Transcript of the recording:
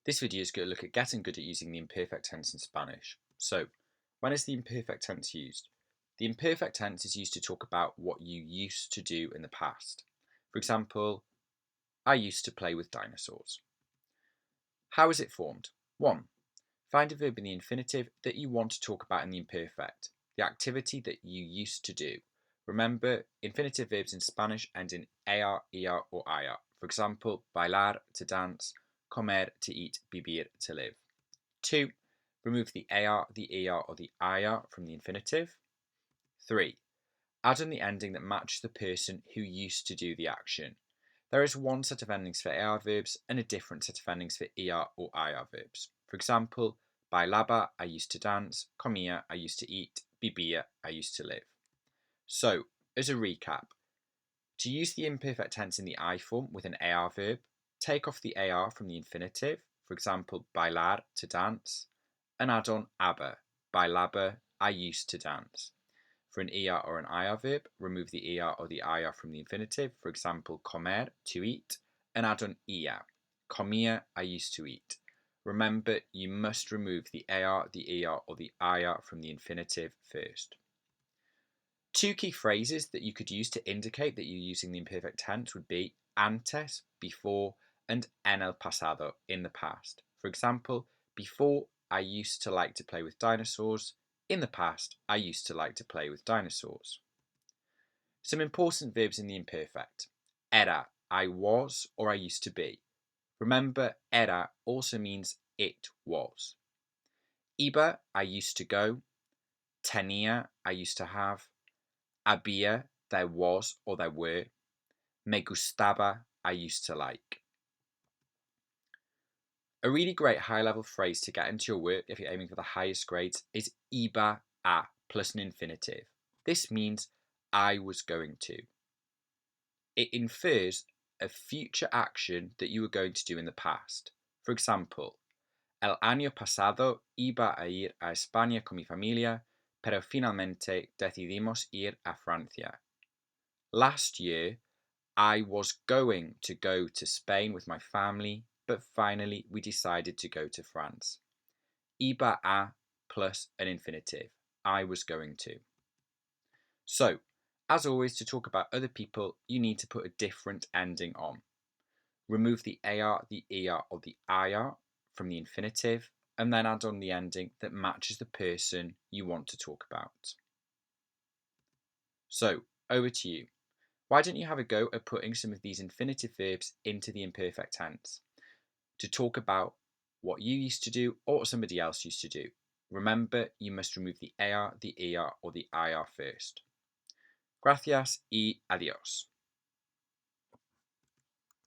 This video is going to look at getting good at using the imperfect tense in Spanish. So, when is the imperfect tense used? The imperfect tense is used to talk about what you used to do in the past. For example, I used to play with dinosaurs. How is it formed? 1. Find a verb in the infinitive that you want to talk about in the imperfect, the activity that you used to do. Remember, infinitive verbs in Spanish end in er, ir, or ir. For example, bailar, to dance, comer, to eat, vivir, to live. 2. Remove the ar, the er, or the ir from the infinitive. 3. Add on the ending that matches the person who used to do the action. There is one set of endings for ar verbs and a different set of endings for er or ir verbs. For example, bailaba, I used to dance, comía, I used to eat, vivía, I used to live. So, as a recap, to use the imperfect tense in the I form with an ar verb, take off the ar from the infinitive, for example, bailar, to dance, and add on aber, bailaba, I used to dance. For an er or an ir verb, remove the er or the ir from the infinitive, for example, comer, to eat, and add on ia, comía, I used to eat. Remember, you must remove the ar, the er, or the ir from the infinitive first. Two key phrases that you could use to indicate that you're using the imperfect tense would be antes, before, and en el pasado, in the past. For example, before, I used to like to play with dinosaurs. In the past, I used to like to play with dinosaurs. Some important verbs in the imperfect. Era, I was or I used to be. Remember, era also means it was. Iba, I used to go. Tenía, I used to have. Había, there was or there were. Me gustaba, I used to like. A really great high-level phrase to get into your work if you're aiming for the highest grades is iba a plus an infinitive. This means I was going to. It infers a future action that you were going to do in the past. For example, el año pasado iba a ir a España con mi familia, pero finalmente decidimos ir a Francia. Last year, I was going to go to Spain with my family, but finally we decided to go to France. Iba a plus an infinitive. I was going to. So, as always, to talk about other people, you need to put a different ending on. Remove the ar, the er, or the ir from the infinitive, and then add on the ending that matches the person you want to talk about. So, over to you. Why don't you have a go at putting some of these infinitive verbs into the imperfect tense to talk about what you used to do or what somebody else used to do? Remember, you must remove the ar, the er, or the ir first. Gracias y adiós.